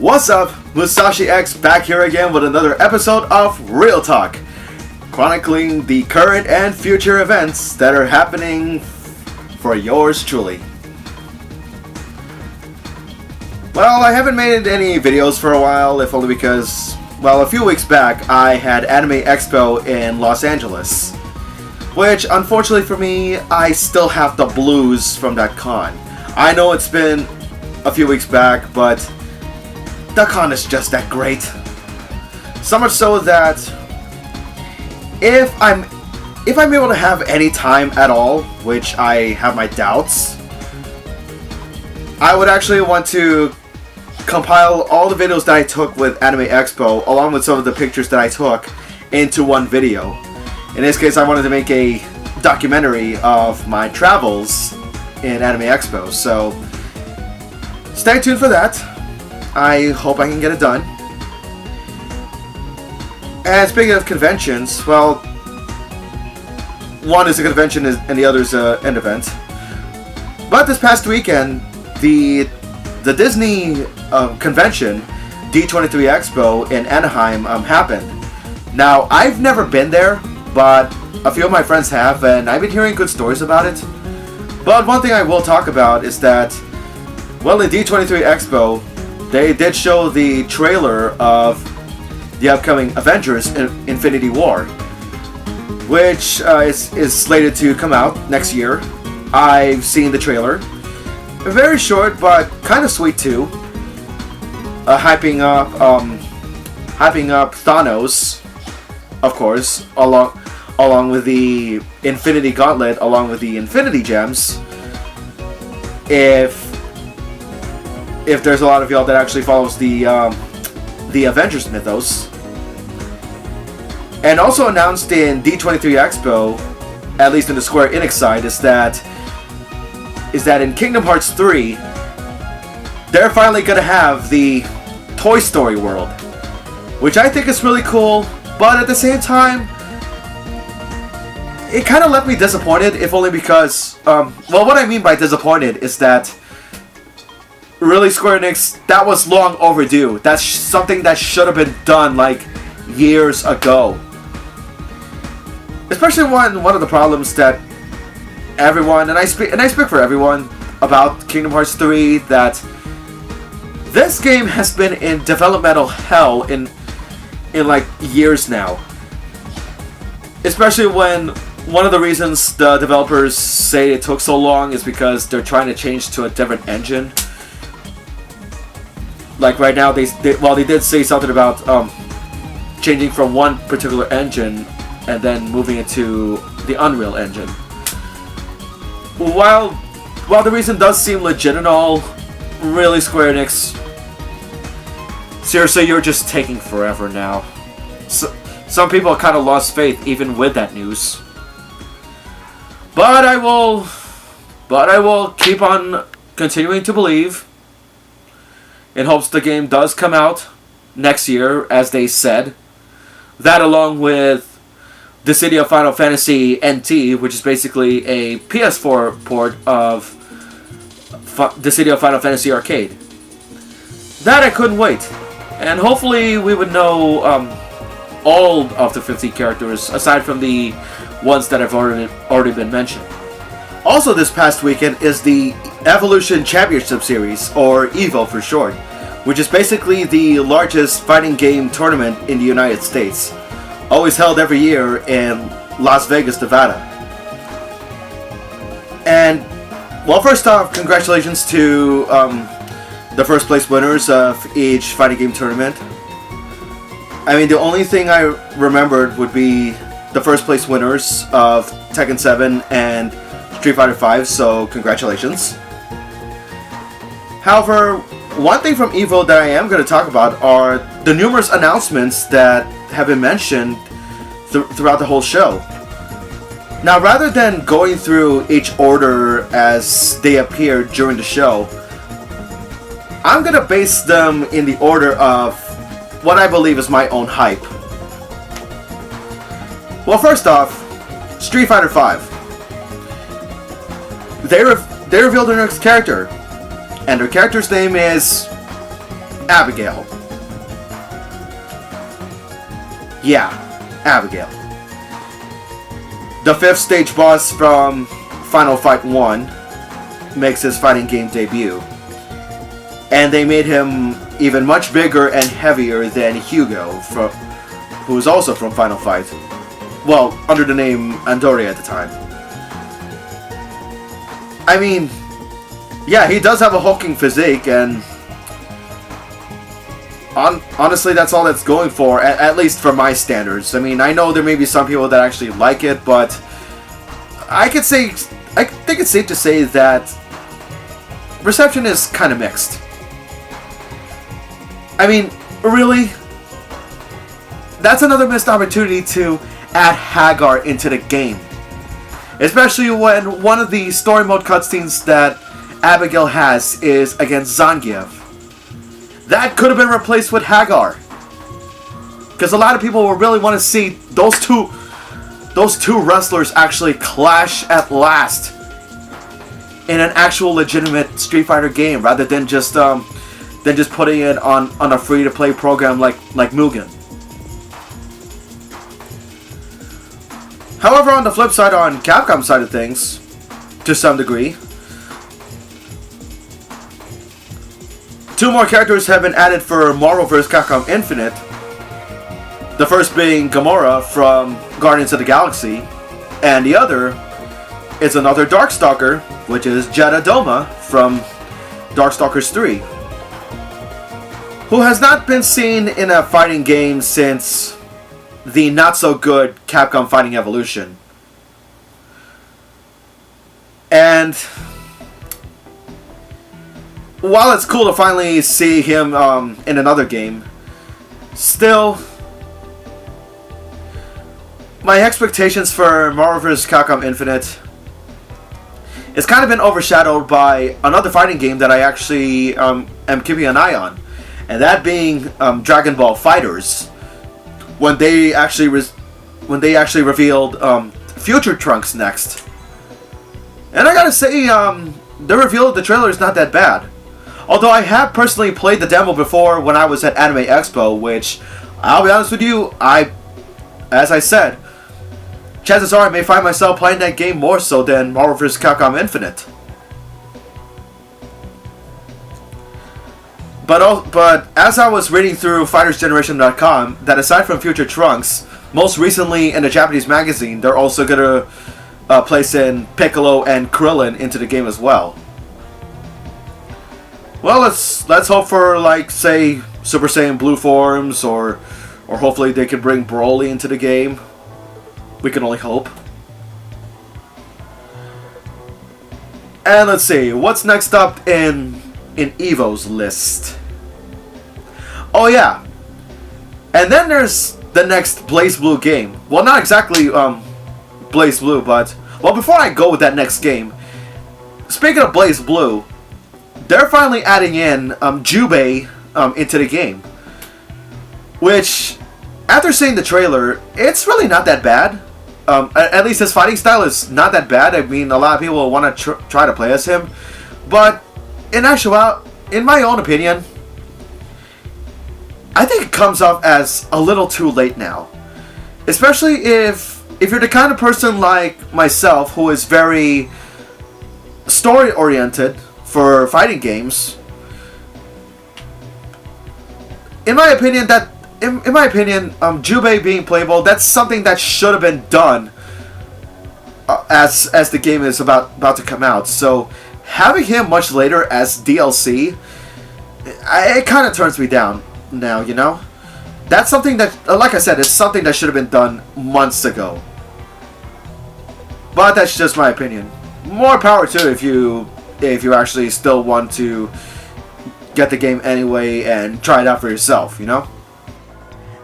What's up, Musashi X back here again with another episode of Real Talk, chronicling the current and future events that are happening for yours truly. Well, I haven't made any videos for a while, if only because, well, a few weeks back I had Anime Expo in Los Angeles, which unfortunately for me, I still have the blues from that con. I know it's been a few weeks back, but the con is just that great. So much so that if I'm able to have any time at all, which I have my doubts, I would actually want to compile all the videos that I took with Anime Expo, along with some of the pictures that I took, into one video. In this case, I wanted to make a documentary of my travels in Anime Expo, so stay tuned for that. I hope I can get it done. And speaking of conventions, well, one is a convention and the other is an event. But this past weekend, the Disney convention, D23 Expo in Anaheim, happened. Now, I've never been there, but a few of my friends have, and I've been hearing good stories about it. But one thing I will talk about is that, well, in D23 Expo, they did show the trailer of the upcoming Avengers Infinity War, which is slated to come out next year. I've seen the trailer. Very short, but kind of sweet too. Hyping up Thanos, of course, along with the Infinity Gauntlet, along with the Infinity Gems. If there's a lot of y'all that actually follows the Avengers mythos. And also announced in D23 Expo, at least in the Square Enix side, is that in Kingdom Hearts 3, they're finally gonna have the Toy Story world, which I think is really cool, but at the same time, it kind of left me disappointed, if only because, well, what I mean by disappointed is that really, Square Enix, that was long overdue. That's something that should have been done like years ago. Especially one of the problems that everyone, and I speak for everyone about Kingdom Hearts 3, that this game has been in developmental hell in like years now. Especially when one of the reasons the developers say it took so long is because they're trying to change to a different engine. Like right now, they did say something about changing from one particular engine and then moving it to the Unreal Engine. While the reason does seem legit and all, really, Square Enix, seriously, you're just taking forever now. So, some people kind of lost faith even with that news. But I will keep on continuing to believe, in hopes the game does come out next year, as they said. That, along with the City of Final Fantasy NT, which is basically a PS4 port of the City of Final Fantasy Arcade. That I couldn't wait. And hopefully we would know all of the 50 characters, aside from the ones that have already been mentioned. Also this past weekend is the EVO Championship Series, or EVO for short, which is basically the largest fighting game tournament in the United States. Always held every year in Las Vegas, Nevada. And, well, first off, congratulations to the first place winners of each fighting game tournament. I mean, the only thing I remembered would be the first place winners of Tekken 7 and Street Fighter V, so congratulations. However, one thing from EVO that I am going to talk about are the numerous announcements that have been mentioned throughout the whole show. Now, rather than going through each order as they appear during the show, I'm going to base them in the order of what I believe is my own hype. Well, first off, Street Fighter V. They revealed their next character, and their character's name is Abigail. Yeah, Abigail. The 5th stage boss from Final Fight 1 makes his fighting game debut. And they made him even much bigger and heavier than Hugo, who was also from Final Fight. Well, under the name Andori at the time. I mean, yeah, he does have a hulking physique, and honestly, that's all that's going for, at least for my standards. I mean, I know there may be some people that actually like it, but I think it's safe to say that reception is kind of mixed. I mean, really? That's another missed opportunity to add Hagar into the game. Especially when one of the story mode cutscenes that Abigail has is against Zangief. That could have been replaced with Hagar. Because a lot of people will really want to see those two wrestlers actually clash at last in an actual legitimate Street Fighter game, rather than just putting it on a free-to-play program like Mugen. However, on the flip side, on Capcom's side of things, to some degree, 2 more characters have been added for Marvel vs. Capcom Infinite. The first being Gamora from Guardians of the Galaxy, and the other is another Darkstalker, which is Jeddah Doma from Darkstalkers 3, who has not been seen in a fighting game since the not-so-good Capcom Fighting Evolution. And while it's cool to finally see him in another game, still, my expectations for Marvel vs. Capcom Infinite is kind of been overshadowed by another fighting game that I actually am keeping an eye on, and that being Dragon Ball FighterZ, when they actually revealed Future Trunks next. And I gotta say, the reveal of the trailer is not that bad. Although I have personally played the demo before when I was at Anime Expo, which, I'll be honest with you, as I said, chances are I may find myself playing that game more so than Marvel vs. Capcom Infinite. But as I was reading through FightersGeneration.com, that aside from Future Trunks, most recently in a Japanese magazine, they're also gonna place in Piccolo and Krillin into the game as well. Well, let's hope for, like, say, Super Saiyan Blue forms, or hopefully they can bring Broly into the game. We can only hope. And let's see, what's next up in EVO's list? Oh yeah, and then there's the next Blaze Blue game. Well, not exactly Blaze Blue, but well, before I go with that next game, speaking of Blaze Blue, they're finally adding in Jubei into the game, which, after seeing the trailer, it's really not that bad. At least his fighting style is not that bad. I mean, a lot of people want to try to play as him, but in actuality, in my own opinion, I think it comes off as a little too late now. Especially if you're the kind of person like myself who is very story-oriented for fighting games. In my opinion, Jubei being playable, that's something that should have been done as the game is about to come out. So having him much later as DLC, it kind of turns me down now, you know? That's something that, like I said, it's something that should have been done months ago. But that's just my opinion. More power to it if you actually still want to get the game anyway and try it out for yourself, you know?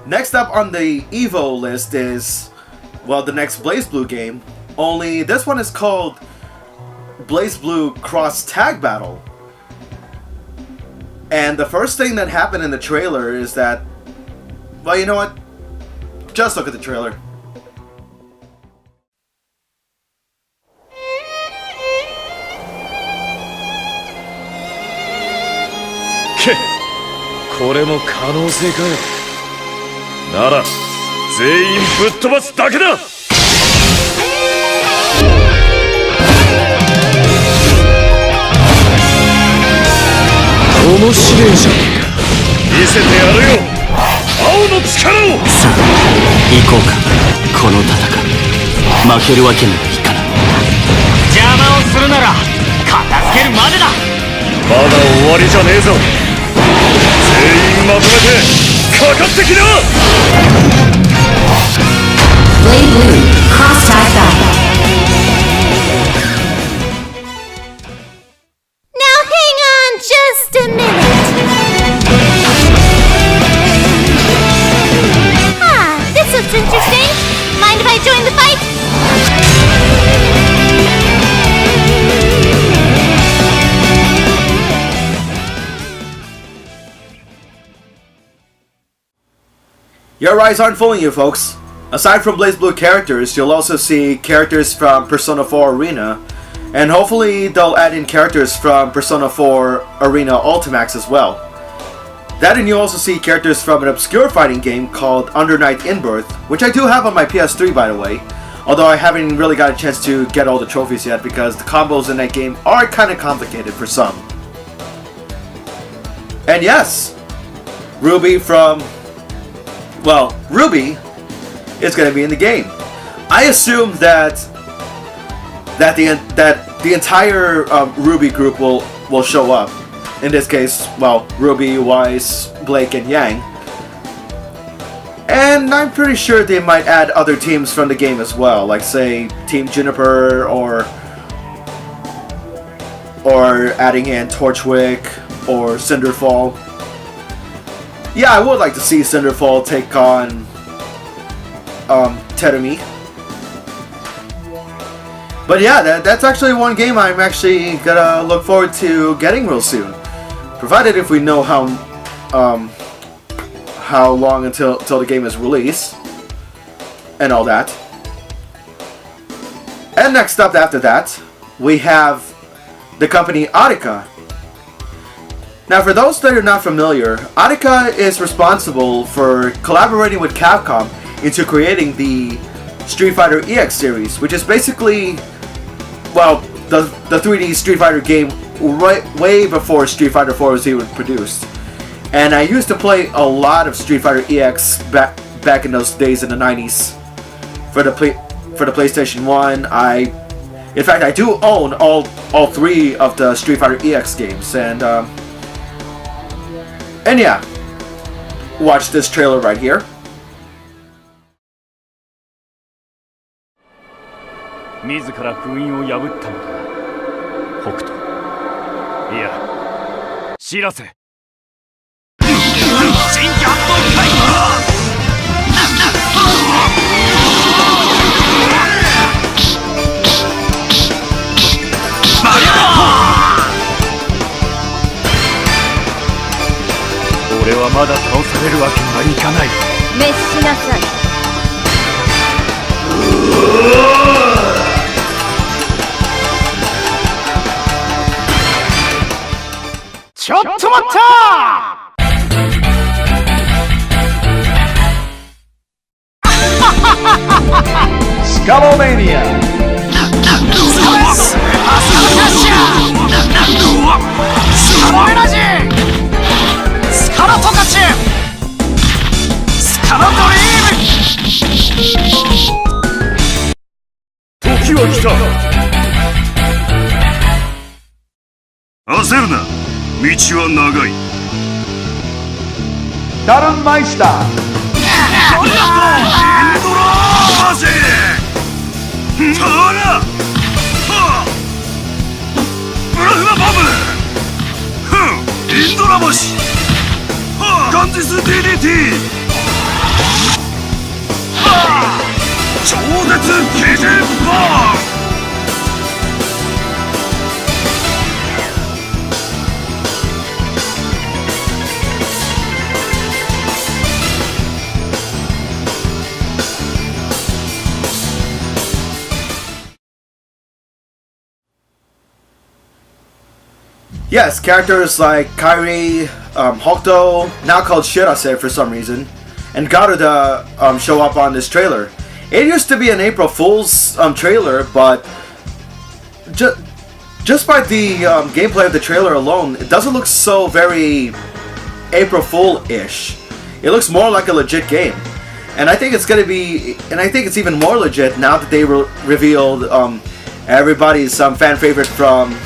Next up on the EVO list is, well, the next Blaze Blue game, only this one is called Blaze Blue Cross Tag Battle. And the first thing that happened in the trailer is that, well, you know what? Just look at the trailer. これも可能性かよ。なら全員ぶっ飛ばすだけだ。面白いじゃんか。見せてやるよ、青の力を。さあ行こうか。この戦い負けるわけにはいかない。邪魔をするなら片付けるまでだ。まだ終わりじゃねえぞ。全員まとめてかかってきな。Blade Blue, cross tag battle. Now hang on just a minute. Ah, this looks interesting. Mind if I join the fight? Your eyes aren't fooling you, folks. Aside from BlazBlue characters, you'll also see characters from Persona 4 Arena, and hopefully they'll add in characters from Persona 4 Arena Ultimax as well. That, and you'll also see characters from an obscure fighting game called Under Night In-Birth, which I do have on my PS3 by the way, although I haven't really got a chance to get all the trophies yet because the combos in that game are kinda complicated for some. And yes, Ruby from... well, Ruby is going to be in the game. I assume that the entire Ruby group will show up. In this case, well, Ruby, Wise, Blake, and Yang. And I'm pretty sure they might add other teams from the game as well, like say Team Juniper or adding in Torchwick or Cinderfall. Yeah, I would like to see Cinderfall take on Terumi. But yeah, that's actually one game I'm actually gonna look forward to getting real soon. Provided if we know how long until the game is released and all that. And next up after that, we have the company Attica. Now, for those that are not familiar, Attica is responsible for collaborating with Capcom into creating the Street Fighter EX series, which is basically, well, the 3D Street Fighter game way before Street Fighter 4 was even produced. And I used to play a lot of Street Fighter EX back in those days in the 90s for the PlayStation 1. In fact, I do own all three of the Street Fighter EX games, and yeah, watch this trailer right here. 自ら封印を破ったのだ、北斗。いや、知らせ。新キャットファイト。俺はまだ倒されるわけにはいかない。滅しなさい。ちょっと待った！スカロメニア。スカロキャッシャー。スカロエナジー。スカロトカチュ。スカロドリーム。時は来た。焦るな。道は長い。ダルンマイスター。エンドラーマジ。トラ。ブラフマボム。エンドラマシ。ガンジス DDT。超絶ケジェバー。Yes, characters like Kairi, Hokuto, now called Shirase for some reason, and Garuda show up on this trailer. It used to be an April Fool's trailer, but just by the gameplay of the trailer alone, it doesn't look so very April Fool-ish. It looks more like a legit game. And I think it's gonna be, and I think it's even more legit now that they revealed everybody's fan favorite from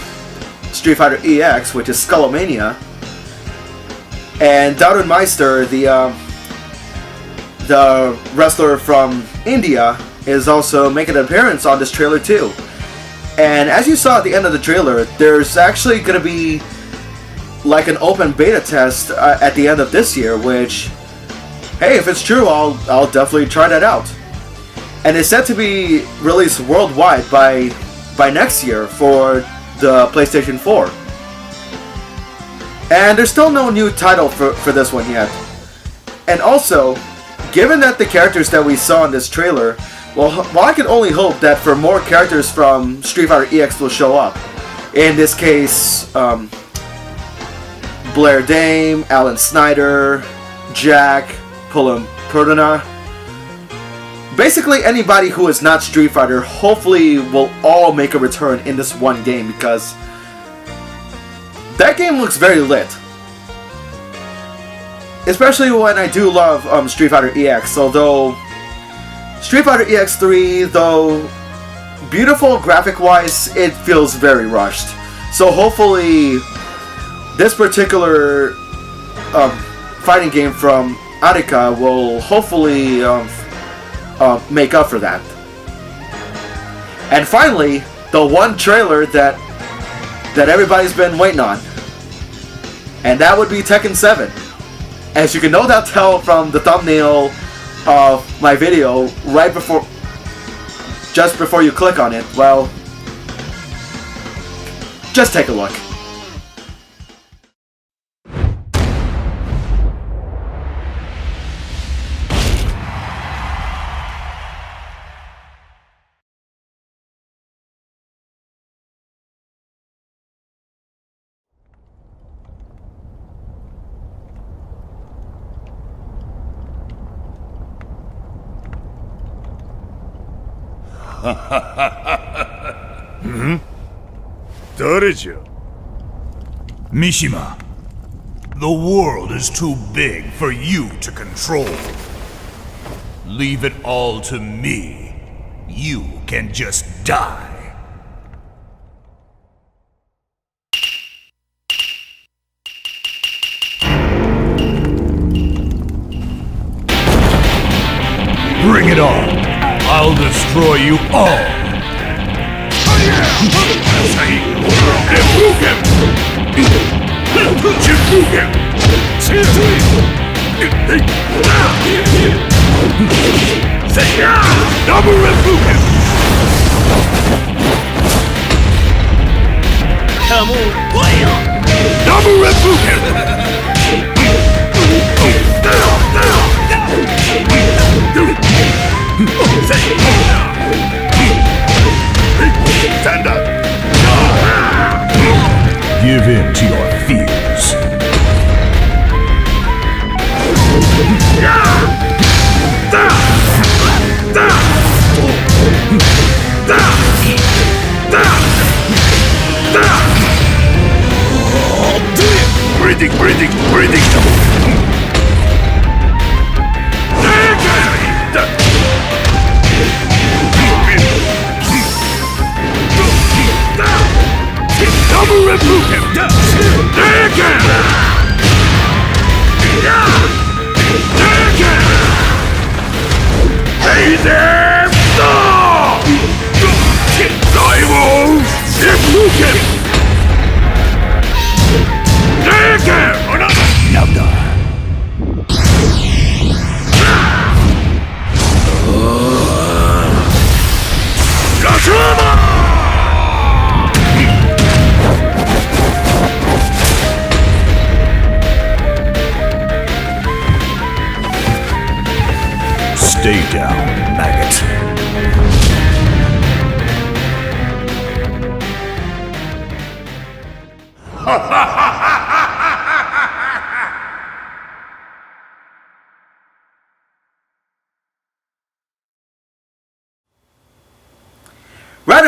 Street Fighter EX, which is Skullomania. And Darun Meister, the wrestler from India, is also making an appearance on this trailer too. And as you saw at the end of the trailer, there's actually gonna be like an open beta test at the end of this year, which, hey, if it's true, I'll definitely try that out. And it's set to be released worldwide by next year for the PlayStation 4. And there's still no new title for this one yet. And also, given that the characters that we saw in this trailer, well, I can only hope that for more characters from Street Fighter EX will show up. In this case, Blair Dame, Alan Snyder, Jack, Pulam Pradana. Basically anybody who is not Street Fighter hopefully will all make a return in this one game, because that game looks very lit. Especially when I do love Street Fighter EX, although Street Fighter EX 3, though beautiful graphic-wise, it feels very rushed. So hopefully this particular fighting game from Arika will hopefully make up for that. And finally, the one trailer that everybody's been waiting on, and that would be Tekken 7. As you can no doubt tell from the thumbnail of my video just before you click on it, well, just take a look. Mishima, the world is too big for you to control. Leave it all to me. You can just die. Bring it on. I'll destroy you all. Stand up. Give in to your fears. Breathing. Double Repluken! Hey there! Daiwo! Repluken! Stay down, maggot.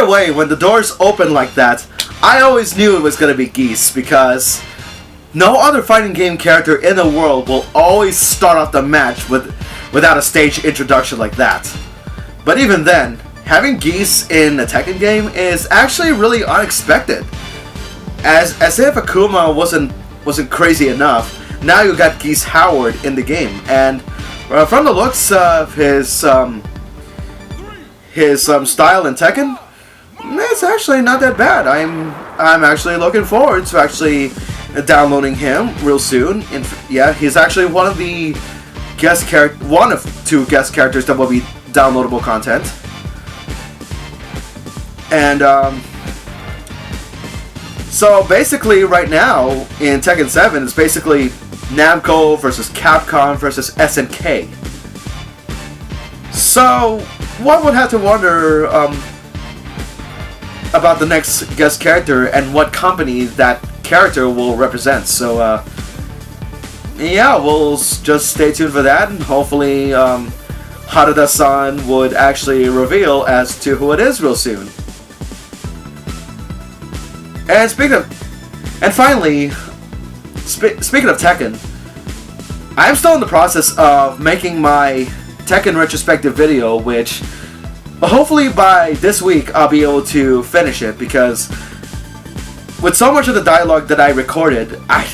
away, when the doors open like that, I always knew it was going to be Geese, because no other fighting game character in the world will always start off the match without a stage introduction like that. But even then, having Geese in a Tekken game is actually really unexpected. As if Akuma wasn't crazy enough, now you got Geese Howard in the game, and from the looks of his style in Tekken, it's actually not that bad. I'm actually looking forward to actually downloading him real soon. Yeah, he's actually one of two guest characters that will be downloadable content. And so basically right now in Tekken 7 it's basically Namco versus Capcom versus SNK. So one would have to wonder about the next guest character and what company that character will represent. So yeah, we'll just stay tuned for that, and hopefully Harada-san would actually reveal as to who it is real soon. And speaking of Tekken, I'm still in the process of making my Tekken retrospective video, which hopefully by this week I'll be able to finish it, because with so much of the dialogue that I recorded, I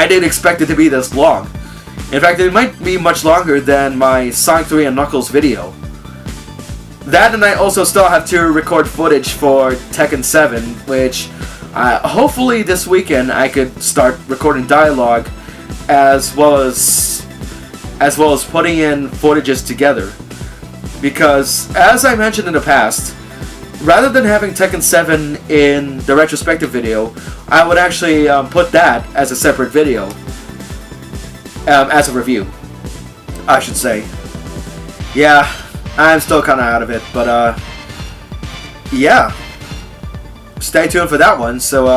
didn't expect it to be this long. In fact, it might be much longer than my Sonic 3 and Knuckles video. That, and I also still have to record footage for Tekken 7, which hopefully this weekend I could start recording dialogue as well as putting in footages together. Because, as I mentioned in the past, rather than having Tekken 7 in the retrospective video, I would actually put that as a separate video. As a review, I should say. Yeah, I'm still kind of out of it, but yeah. Stay tuned for that one. So,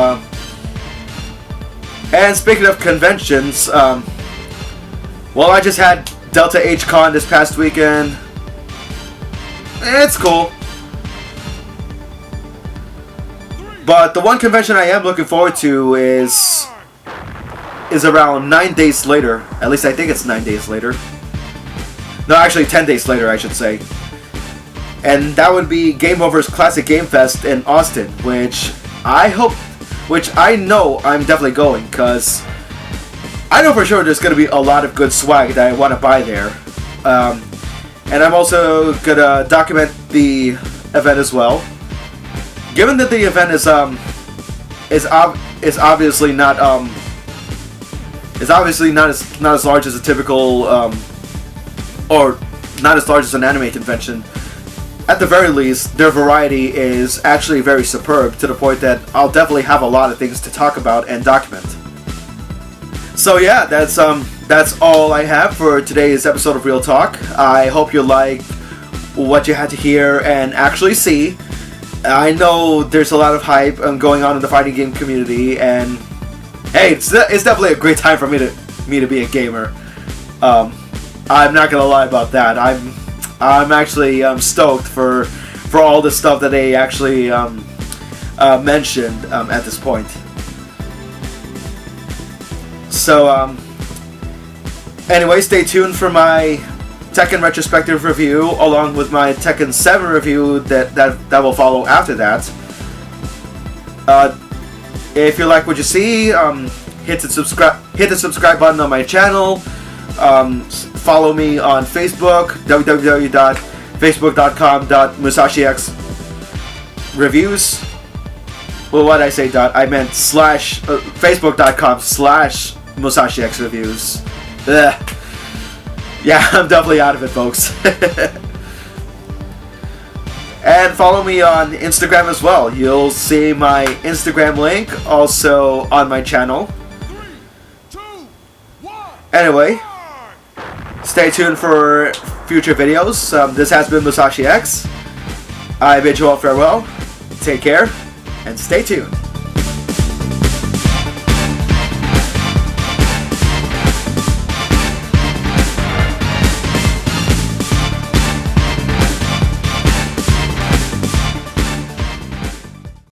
and speaking of conventions, well, I just had Delta H Con this past weekend. It's cool. But the one convention I am looking forward to is around 9 days later. At least I think it's 9 days later. No, actually 10 days later, I should say. And that would be Game Over's Classic Game Fest in Austin, which I know I'm definitely going, because I know for sure there's going to be a lot of good swag that I want to buy there. And I'm also going to document the event as well. Given that the event is obviously not as large as a typical or not as large as an anime convention, at the very least, their variety is actually very superb, to the point that I'll definitely have a lot of things to talk about and document. So yeah, that's all I have for today's episode of Real Talk. I hope you liked what you had to hear and actually see. I know there's a lot of hype going on in the fighting game community, and hey, it's definitely a great time for me to be a gamer. I'm not gonna lie about that. I'm actually stoked for all the stuff that they actually mentioned at this point. So anyway, stay tuned for my Tekken retrospective review, along with my Tekken 7 review that will follow after that. If you like what you see, hit the subscribe button on my channel. Follow me on Facebook, www.facebook.com/MusashiXreviews. Well, what did I say? I meant facebook.com/MusashiXreviews. Yeah, I'm definitely out of it, folks. And follow me on Instagram as well. You'll see my Instagram link also on my channel. Anyway, stay tuned for future videos. This has been Musashi X. I bid you all farewell. Take care, and stay tuned.